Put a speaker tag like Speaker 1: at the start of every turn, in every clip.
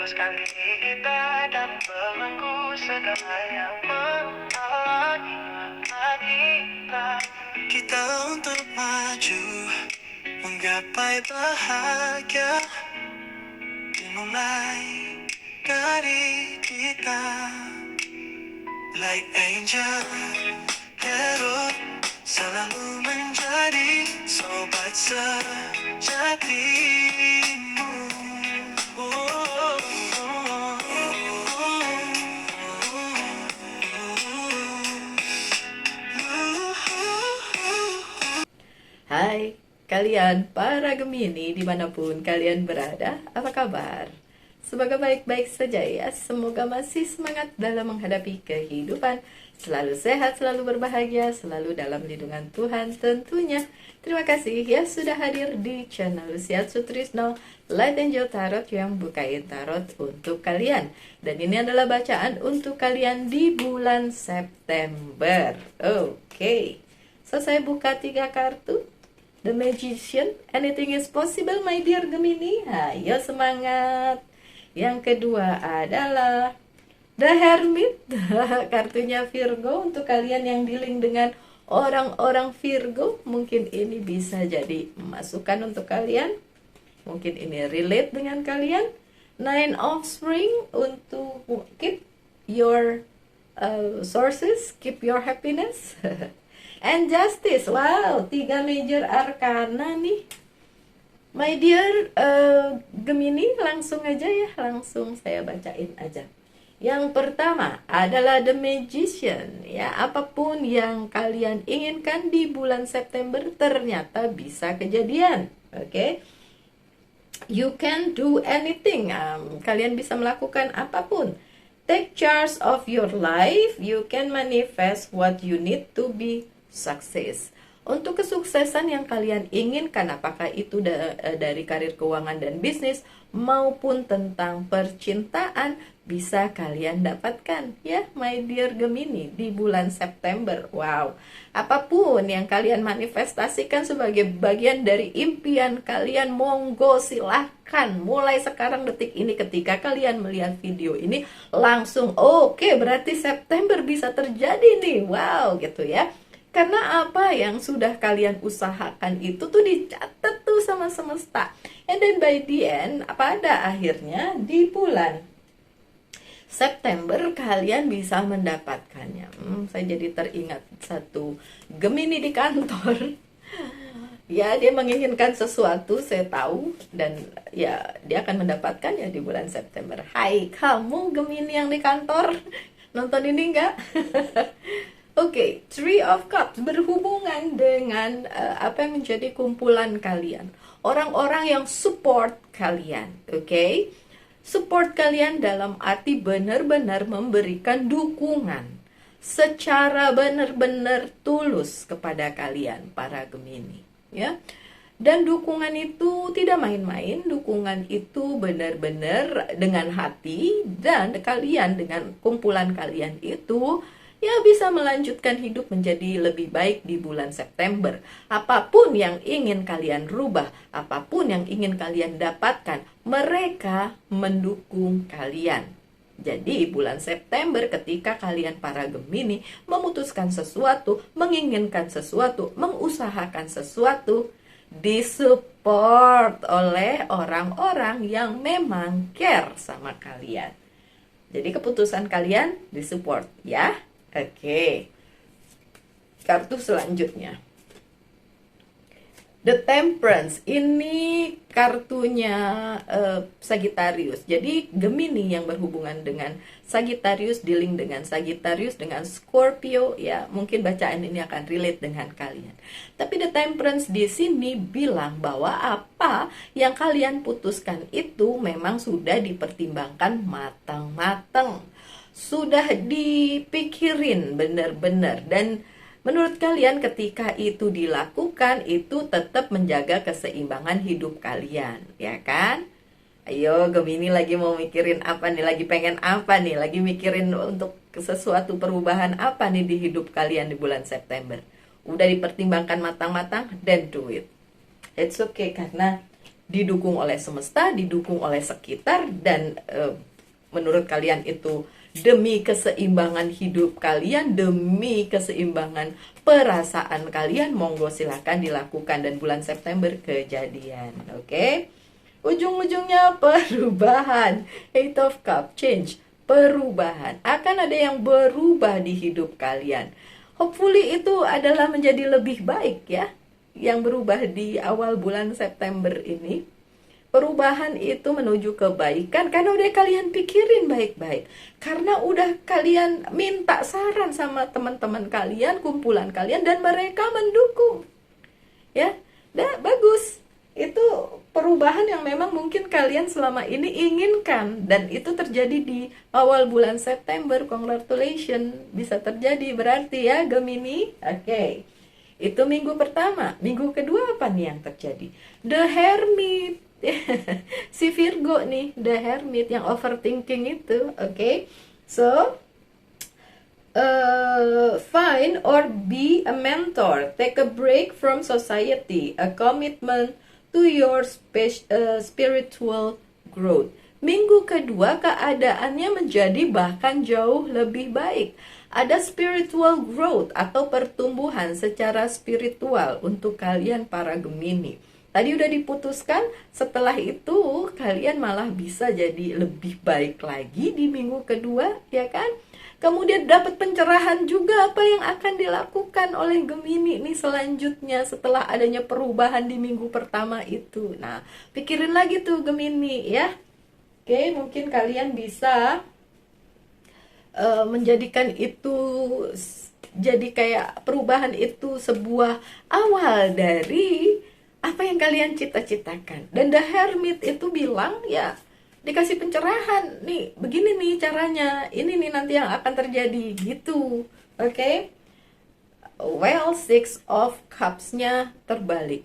Speaker 1: Lepaskan diri kita dan belenggu segala yang menghalangi kita. Kita untuk maju, menggapai bahagia, dimulai dari kita. Like angel, hero, selalu menjadi sobat sejatimu.
Speaker 2: Hai kalian para Gemini dimanapun kalian berada, apa kabar? Semoga baik-baik saja ya. Semoga masih semangat dalam menghadapi kehidupan, selalu sehat, selalu berbahagia, selalu dalam lindungan Tuhan tentunya. Terima kasih ya sudah hadir di channel Lucia Sutrisno Light Angel Tarot yang bukain tarot untuk kalian. Dan ini adalah bacaan untuk kalian di bulan September. Oke. So saya buka 3 kartu. The Magician, anything is possible my dear Gemini. Ayo semangat. Yang kedua adalah The Hermit. Kartunya Virgo untuk kalian yang dealing dengan orang-orang Virgo. Mungkin ini bisa jadi masukan untuk kalian. Mungkin ini relate dengan kalian. Nine of Spring untuk keep your sources, keep your happiness. And Justice, wow, 3 major arcana nih. My dear Gemini, langsung aja ya, langsung saya bacain aja. Yang pertama adalah The Magician, ya, apapun yang kalian inginkan di bulan September ternyata bisa kejadian, oke? You can do anything, kalian bisa melakukan apapun. Take charge of your life, you can manifest what you need to be sukses. Untuk kesuksesan yang kalian inginkan, apakah itu dari karir keuangan dan bisnis maupun tentang percintaan, bisa kalian dapatkan ya my dear Gemini di bulan September. Wow, apapun yang kalian manifestasikan sebagai bagian dari impian kalian, monggo silahkan mulai sekarang detik ini ketika kalian melihat video ini langsung oke, berarti September bisa terjadi nih. Wow gitu ya. Karena apa yang sudah kalian usahakan itu tuh dicatat tuh sama semesta. And then by the end, pada akhirnya di bulan September kalian bisa mendapatkannya. Saya jadi teringat satu Gemini di kantor. Ya, dia menginginkan sesuatu, saya tahu. Dan ya, dia akan mendapatkannya di bulan September. Hai, kamu Gemini yang di kantor, nonton ini enggak? Oke, Three of Cups berhubungan dengan apa yang menjadi kumpulan kalian. Orang-orang yang support kalian, oke? Support kalian dalam arti benar-benar memberikan dukungan secara benar-benar tulus kepada kalian, para Gemini, ya. Dan dukungan itu tidak main-main, dukungan itu benar-benar dengan hati, dan kalian dengan kumpulan kalian itu ya bisa melanjutkan hidup menjadi lebih baik di bulan September. Apapun yang ingin kalian rubah, apapun yang ingin kalian dapatkan, mereka mendukung kalian. Jadi bulan September ketika kalian para Gemini memutuskan sesuatu, menginginkan sesuatu, mengusahakan sesuatu, disupport oleh orang-orang yang memang care sama kalian. Jadi keputusan kalian disupport ya. Oke, kartu selanjutnya The Temperance. Ini kartunya Sagittarius. Jadi Gemini yang berhubungan dengan Sagittarius, dealing dengan Sagittarius, dengan Scorpio, ya mungkin bacaan ini akan relate dengan kalian. Tapi The Temperance di sini bilang bahwa apa yang kalian putuskan itu memang sudah dipertimbangkan matang-matang, sudah dipikirin benar-benar, dan menurut kalian ketika itu dilakukan itu tetap menjaga keseimbangan hidup kalian, ya kan? Ayo Gemini lagi mau mikirin apa nih, lagi pengen apa nih, lagi mikirin untuk sesuatu perubahan apa nih di hidup kalian di bulan September. Udah dipertimbangkan matang-matang, then do it. It's okay, karena didukung oleh semesta, didukung oleh sekitar, dan menurut kalian itu demi keseimbangan hidup kalian, demi keseimbangan perasaan kalian, monggo silahkan dilakukan. Dan bulan September kejadian, oke? Ujung-ujungnya perubahan. Eight of Cup, change, perubahan. Akan ada yang berubah di hidup kalian. Hopefully itu adalah menjadi lebih baik ya, yang berubah di awal bulan September ini. Perubahan itu menuju kebaikan karena udah kalian pikirin baik-baik. Karena udah kalian minta saran sama teman-teman kalian, kumpulan kalian, dan mereka mendukung. Ya, bagus. Itu perubahan yang memang mungkin kalian selama ini inginkan, dan itu terjadi di awal bulan September. Congratulations, bisa terjadi berarti ya Gemini. Oke. Itu minggu pertama. Minggu kedua apa nih yang terjadi? The Hermit. Si Virgo nih, The Hermit yang overthinking itu. Oke. So, find or be a mentor. Take a break from society. A commitment to your spiritual growth. Minggu kedua keadaannya menjadi bahkan jauh lebih baik. Ada spiritual growth atau pertumbuhan secara spiritual untuk kalian para Gemini. Tadi udah diputuskan, setelah itu kalian malah bisa jadi lebih baik lagi di minggu kedua, ya kan? Kemudian dapat pencerahan juga apa yang akan dilakukan oleh Gemini nih selanjutnya setelah adanya perubahan di minggu pertama itu. Nah, pikirin lagi tuh Gemini ya. Oke, mungkin kalian bisa menjadikan itu jadi kayak perubahan itu sebuah awal dari apa yang kalian cita-citakan. Dan The Hermit itu bilang ya, dikasih pencerahan nih, begini nih caranya, ini nih nanti yang akan terjadi gitu. Oke? Well, Six of Cups-nya terbalik.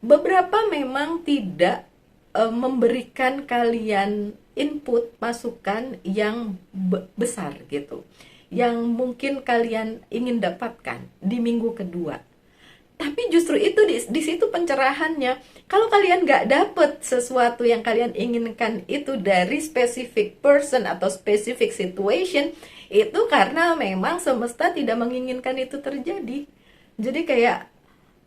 Speaker 2: Beberapa memang tidak memberikan kalian input, masukan yang besar gitu, yang mungkin kalian ingin dapatkan di minggu kedua. Tapi justru itu di situ pencerahannya. Kalau kalian nggak dapet sesuatu yang kalian inginkan itu dari specific person atau specific situation, itu karena memang semesta tidak menginginkan itu terjadi. Jadi kayak,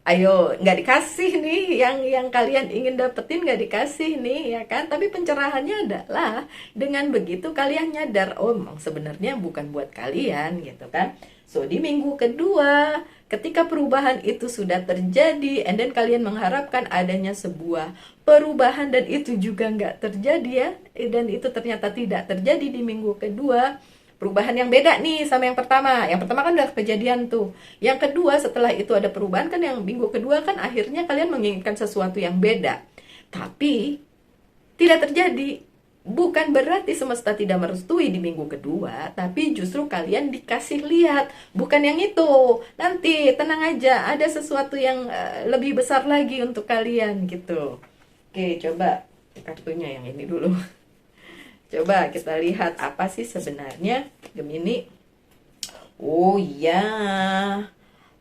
Speaker 2: ayo nggak dikasih nih yang kalian ingin dapetin, nggak dikasih nih ya kan. Tapi pencerahannya adalah dengan begitu kalian nyadar, oh emang sebenarnya bukan buat kalian gitu kan. So di minggu kedua ketika perubahan itu sudah terjadi, and then kalian mengharapkan adanya sebuah perubahan dan itu juga nggak terjadi ya, dan itu ternyata tidak terjadi di minggu kedua. Perubahan yang beda nih sama yang pertama. Yang pertama kan udah kejadian tuh. Yang kedua setelah itu ada perubahan kan, yang minggu kedua kan akhirnya kalian menginginkan sesuatu yang beda. Tapi tidak terjadi. Bukan berarti semesta tidak merestui di minggu kedua, tapi justru kalian dikasih lihat, bukan yang itu. Nanti tenang aja, ada sesuatu yang lebih besar lagi untuk kalian gitu. Oke, coba kartunya yang ini dulu. Coba kita lihat apa sih sebenarnya Gemini. Oh ya,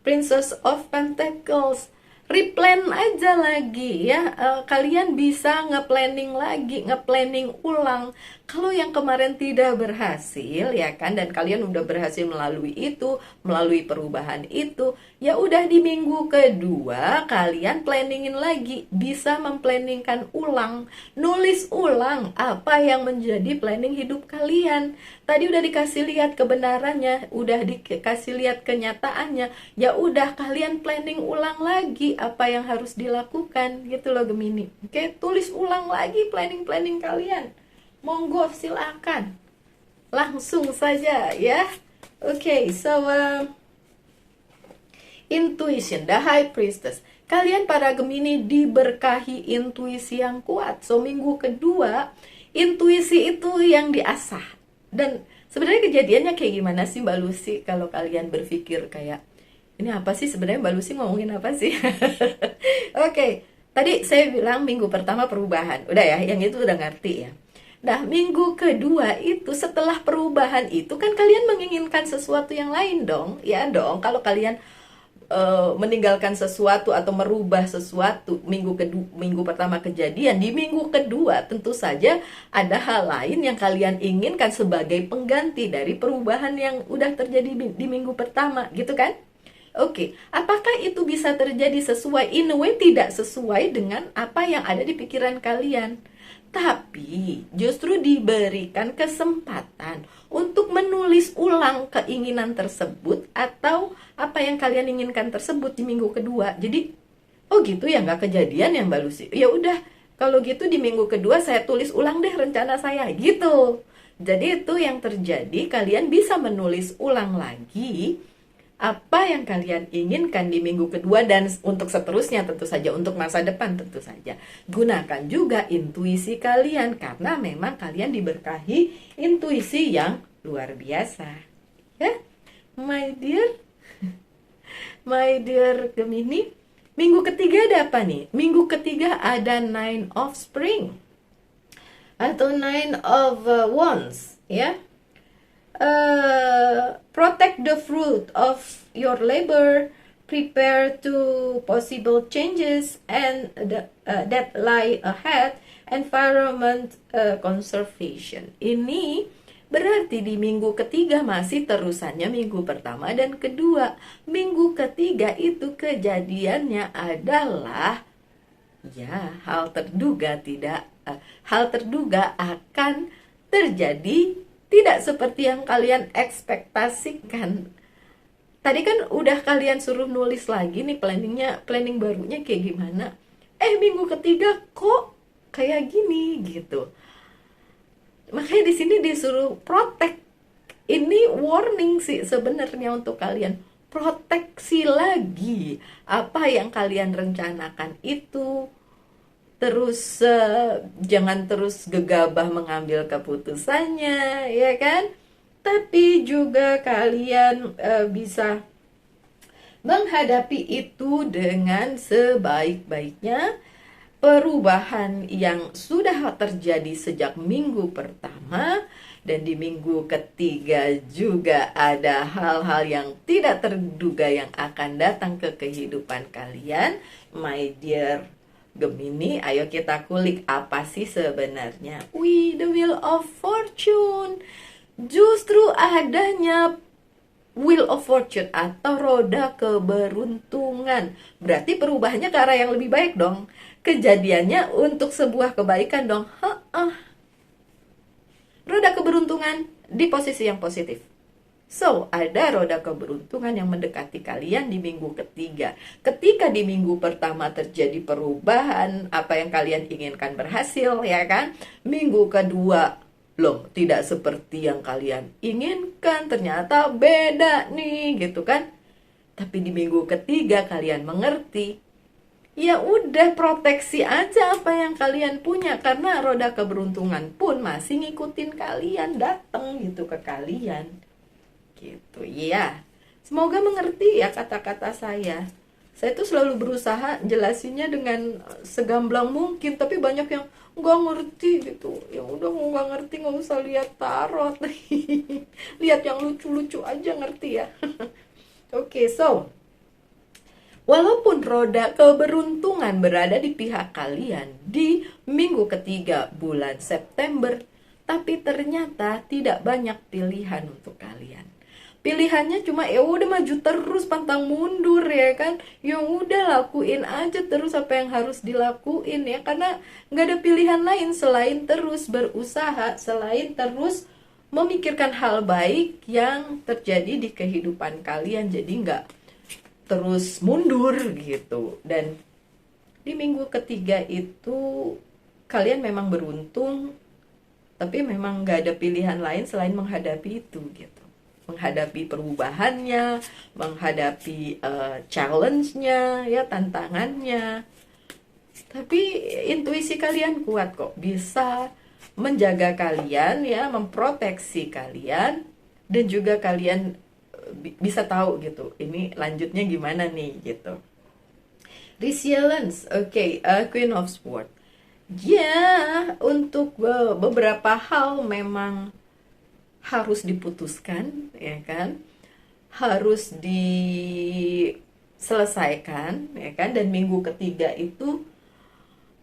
Speaker 2: Princess of Pentacles. Replan aja lagi ya, kalian bisa nge-planning lagi, nge-planning ulang. Kalau yang kemarin tidak berhasil ya kan, dan kalian udah berhasil melalui itu, melalui perubahan itu, ya udah di minggu kedua kalian planningin lagi, bisa memplanningkan ulang, nulis ulang apa yang menjadi planning hidup kalian. Tadi udah dikasih lihat kebenarannya, udah dikasih lihat kenyataannya, ya udah kalian planning ulang lagi apa yang harus dilakukan gitu loh Gemini. Oke, tulis ulang lagi planning kalian. Monggo silakan. Langsung saja ya. Oke, so intuition, the High Priestess. Kalian para Gemini diberkahi intuisi yang kuat. So minggu kedua intuisi itu yang diasah. Dan sebenarnya kejadiannya kayak gimana sih Mbak Lucy kalau kalian berpikir kayak, ini apa sih sebenarnya Mbak Lucy ngomongin apa sih? Oke, tadi saya bilang minggu pertama perubahan. Udah ya, yang itu udah ngerti ya. Nah, minggu kedua itu setelah perubahan itu kan kalian menginginkan sesuatu yang lain dong. Ya dong, kalau kalian meninggalkan sesuatu atau merubah sesuatu. Minggu pertama kejadian, di minggu kedua tentu saja ada hal lain yang kalian inginkan sebagai pengganti dari perubahan yang udah terjadi di minggu pertama, gitu kan? Oke, apakah itu bisa terjadi sesuai? In a way tidak sesuai dengan apa yang ada di pikiran kalian. Tapi justru diberikan kesempatan untuk menulis ulang keinginan tersebut atau apa yang kalian inginkan tersebut di minggu kedua. Jadi, oh gitu ya, nggak kejadian ya Mbak Lucy? Ya udah, kalau gitu di minggu kedua saya tulis ulang deh rencana saya, gitu. Jadi itu yang terjadi, kalian bisa menulis ulang lagi apa yang kalian inginkan di minggu kedua dan untuk seterusnya, tentu saja untuk masa depan. Tentu saja gunakan juga intuisi kalian karena memang kalian diberkahi intuisi yang luar biasa ya, my dear Gemini. Minggu ketiga ada apa nih? Minggu ketiga ada Nine of Spring atau Nine of Wands ya. Protect the fruit of your labor, prepare to possible changes and that lie ahead, environment conservation. Ini berarti di minggu ketiga masih terusannya minggu pertama dan kedua. Minggu ketiga itu kejadiannya adalah ya hal terduga akan terjadi tidak seperti yang kalian ekspektasikan. Tadi kan udah kalian suruh nulis lagi nih planning barunya kayak gimana. Minggu ketiga kok kayak gini gitu. Makanya di sini disuruh protect. Ini warning sih sebenarnya untuk kalian. Proteksi lagi apa yang kalian rencanakan itu. Terus jangan terus gegabah mengambil keputusannya, ya kan? Tapi juga kalian bisa menghadapi itu dengan sebaik-baiknya. Perubahan yang sudah terjadi sejak minggu pertama dan di minggu ketiga juga ada hal-hal yang tidak terduga yang akan datang ke kehidupan kalian, my dear Gemini. Ayo kita kulik apa sih sebenarnya. The Wheel of Fortune. Justru adanya Wheel of Fortune atau roda keberuntungan. Berarti perubahannya ke arah yang lebih baik dong. Kejadiannya untuk sebuah kebaikan dong. Roda keberuntungan di posisi yang positif. So, ada roda keberuntungan yang mendekati kalian di minggu ketiga. Ketika di minggu pertama terjadi perubahan, apa yang kalian inginkan berhasil, ya kan? Minggu kedua, loh, tidak seperti yang kalian inginkan, ternyata beda nih, gitu kan? Tapi di minggu ketiga kalian mengerti, ya udah proteksi aja apa yang kalian punya, karena roda keberuntungan pun masih ngikutin kalian, datang gitu ke kalian. Gitu ya. Semoga mengerti ya kata-kata saya. Saya tuh selalu berusaha jelasinnya dengan segamblang mungkin, tapi banyak yang nggak ngerti gitu. Ya udah, mau nggak ngerti nggak usah lihat tarot. Lihat yang lucu-lucu aja, ngerti ya. Oke, so walaupun roda keberuntungan berada di pihak kalian di minggu ketiga bulan September, tapi ternyata tidak banyak pilihan untuk kalian. Pilihannya cuma ya udah maju terus pantang mundur, ya kan? Ya udah lakuin aja terus apa yang harus dilakuin ya, karena nggak ada pilihan lain selain terus berusaha, selain terus memikirkan hal baik yang terjadi di kehidupan kalian. Jadi nggak terus mundur gitu. Dan di minggu ketiga itu kalian memang beruntung, tapi memang nggak ada pilihan lain selain menghadapi itu gitu. Menghadapi perubahannya, menghadapi challenge-nya, ya tantangannya. Tapi intuisi kalian kuat kok, bisa menjaga kalian ya, memproteksi kalian, dan juga kalian bisa tahu gitu, ini lanjutnya gimana nih gitu. Resilience, oke, Queen of Swords. Ya, untuk beberapa hal memang harus diputuskan, ya kan? Harus selesaikan, ya kan? Dan minggu ketiga itu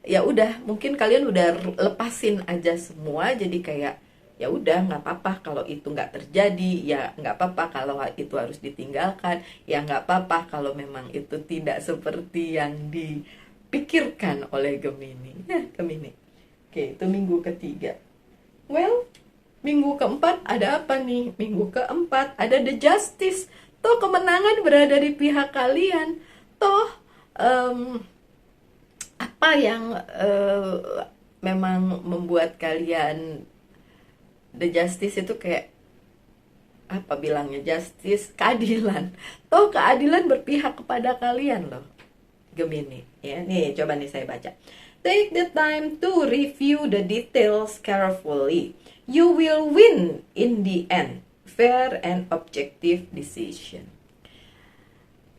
Speaker 2: ya udah, mungkin kalian udah lepasin aja semua, jadi kayak ya udah, nggak apa-apa kalau itu nggak terjadi, ya nggak apa-apa kalau itu harus ditinggalkan, ya nggak apa-apa kalau memang itu tidak seperti yang dipikirkan oleh Gemini. Ya, Gemini. Oke, itu minggu ketiga. Well, minggu keempat ada apa nih? Minggu keempat ada The Justice. Toh kemenangan berada di pihak kalian. Toh apa yang memang membuat kalian The Justice itu kayak apa bilangnya, justice, keadilan. Toh keadilan berpihak kepada kalian loh, Gemini. Ya, nih coba nih saya baca. Take the time to review the details carefully. You will win in the end. Fair and objective decision.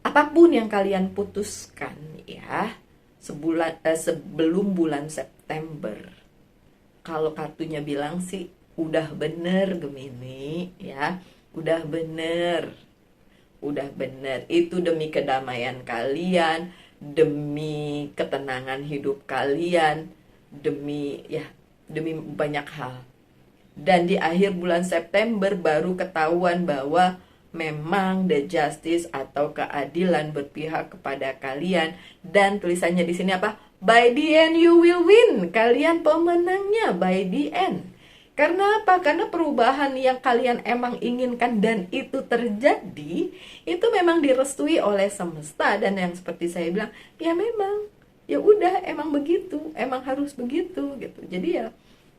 Speaker 2: Apapun yang kalian putuskan ya, sebelum bulan September. Kalau kartunya bilang sih udah bener Gemini ya, udah bener. Itu demi kedamaian kalian, demi ketenangan hidup kalian, demi banyak hal. Dan di akhir bulan September baru ketahuan bahwa memang the justice atau keadilan berpihak kepada kalian. Dan tulisannya di sini apa? By the end you will win. Kalian pemenangnya by the end. Karena apa? Karena perubahan yang kalian emang inginkan dan itu terjadi, itu memang direstui oleh semesta. Dan yang seperti saya bilang, ya memang, ya udah, emang begitu, emang harus begitu gitu. Jadi ya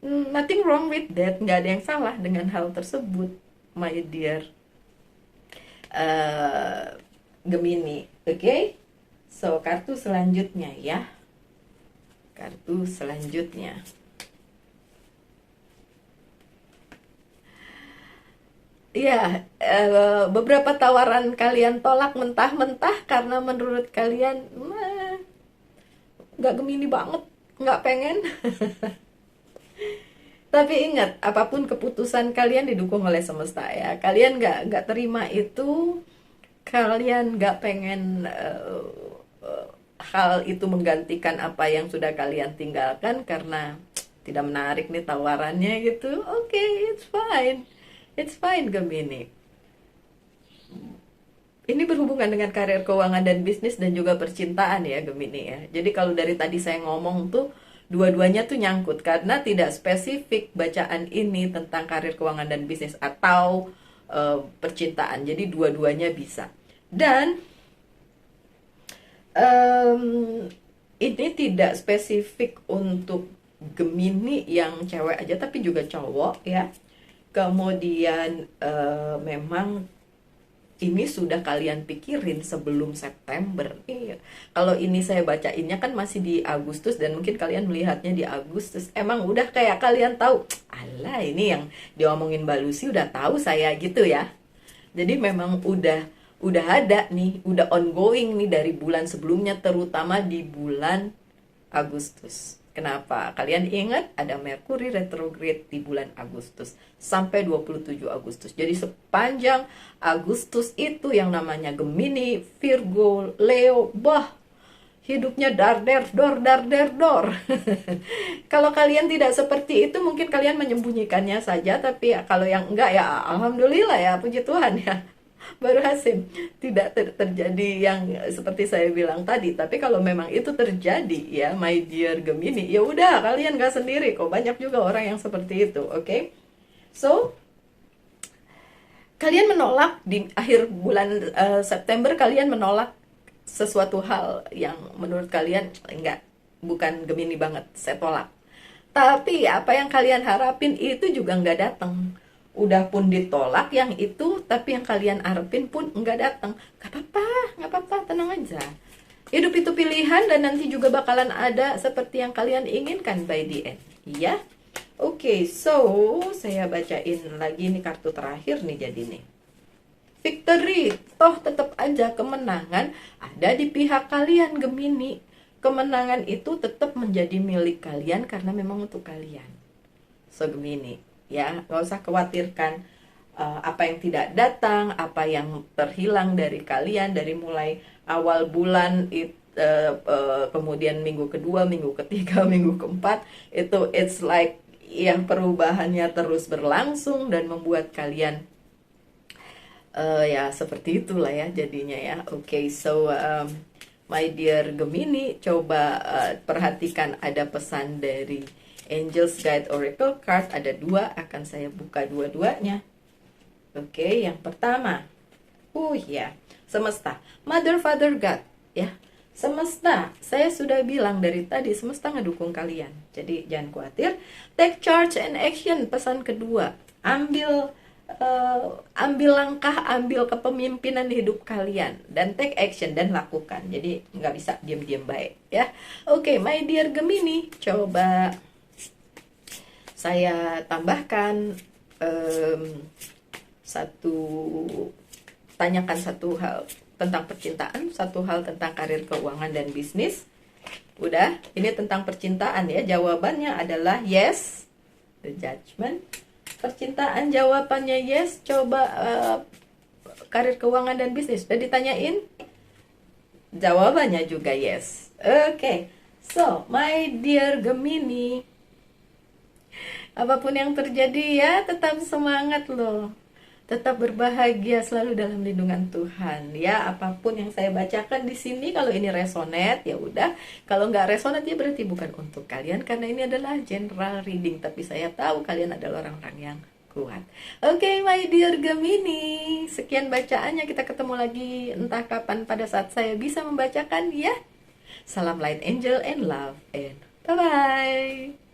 Speaker 2: nothing wrong with that, nggak ada yang salah dengan hal tersebut, my dear Gemini. Oke? So, kartu selanjutnya ya. Kartu selanjutnya. Ya, beberapa tawaran kalian tolak mentah-mentah karena menurut kalian nggak Gemini banget, nggak pengen. Tapi ingat, apapun keputusan kalian didukung oleh semesta ya. Kalian nggak terima itu, kalian nggak pengen hal itu menggantikan apa yang sudah kalian tinggalkan karena tidak menarik nih tawarannya gitu. Oke, it's fine. It's fine Gemini. Ini berhubungan dengan karir, keuangan, dan bisnis, dan juga percintaan ya Gemini ya. Jadi kalau dari tadi saya ngomong tuh, dua-duanya tuh nyangkut. Karena tidak spesifik bacaan ini tentang karir, keuangan, dan bisnis atau percintaan. Jadi dua-duanya bisa. Dan ini tidak spesifik untuk Gemini yang cewek aja, tapi juga cowok ya. Kemudian memang ini sudah kalian pikirin sebelum September. Kalau ini saya bacainnya kan masih di Agustus, dan mungkin kalian melihatnya di Agustus. Emang udah kayak kalian tahu, alah ini yang diomongin Mbak Lucy udah tahu saya gitu ya. Jadi memang udah ada nih, udah ongoing nih dari bulan sebelumnya, terutama di bulan Agustus. Kenapa? Kalian ingat ada Merkuri retrograde di bulan Agustus sampai 27 Agustus. Jadi sepanjang Agustus itu yang namanya Gemini, Virgo, Leo, hidupnya dar der dor. Kalau kalian tidak seperti itu, mungkin kalian menyembunyikannya saja. Tapi kalau yang enggak ya alhamdulillah ya, puji Tuhan ya. Baru Hasim tidak terjadi yang seperti saya bilang tadi. Tapi kalau memang itu terjadi ya, my dear Gemini, ya udah, kalian gak sendiri kok, banyak juga orang yang seperti itu. Oke? So kalian menolak di akhir bulan September, kalian menolak sesuatu hal yang menurut kalian enggak, bukan Gemini banget, saya tolak. Tapi apa yang kalian harapin itu juga nggak datang. Udah pun ditolak yang itu, tapi yang kalian harapin pun nggak datang. Nggak apa-apa, tenang aja. Hidup itu pilihan, dan nanti juga bakalan ada seperti yang kalian inginkan by the end. Iya? Oke, so saya bacain lagi nih kartu terakhir nih jadi nih. Victory, toh tetap aja kemenangan ada di pihak kalian Gemini. Kemenangan itu tetap menjadi milik kalian karena memang untuk kalian. So Gemini, ya nggak usah khawatirkan apa yang tidak datang, apa yang terhilang dari kalian dari mulai awal bulan kemudian minggu kedua, minggu ketiga, minggu keempat, itu it's like yang perubahannya terus berlangsung dan membuat kalian ya seperti itulah ya jadinya ya. Oke, so my dear Gemini, coba perhatikan ada pesan dari Angels Guide Oracle Card, ada dua, akan saya buka dua-duanya. Oke, yang pertama, ya, semesta, Mother, Father, God, ya. Semesta, saya sudah bilang dari tadi, semesta ngedukung kalian. Jadi jangan khawatir. Take charge and action, pesan kedua. Ambil langkah, ambil kepemimpinan hidup kalian, dan take action, dan lakukan. Jadi nggak bisa diam-diam baik, ya. Oke, my dear Gemini, coba saya tambahkan tanyakan satu hal tentang percintaan, satu hal tentang karir, keuangan, dan bisnis. Udah, ini tentang percintaan ya. Jawabannya adalah yes, the judgment. Percintaan jawabannya yes. Coba karir, keuangan, dan bisnis udah ditanyain, jawabannya juga yes. Oke, so my dear Gemini, apapun yang terjadi ya, tetap semangat loh. Tetap berbahagia, selalu dalam lindungan Tuhan. Ya, apapun yang saya bacakan di sini, kalau ini resonate ya udah. Kalau nggak resonate ya berarti bukan untuk kalian, karena ini adalah general reading. Tapi saya tahu kalian adalah orang-orang yang kuat. Oke, my dear Gemini, sekian bacaannya. Kita ketemu lagi entah kapan pada saat saya bisa membacakan ya. Salam light angel and love and bye-bye.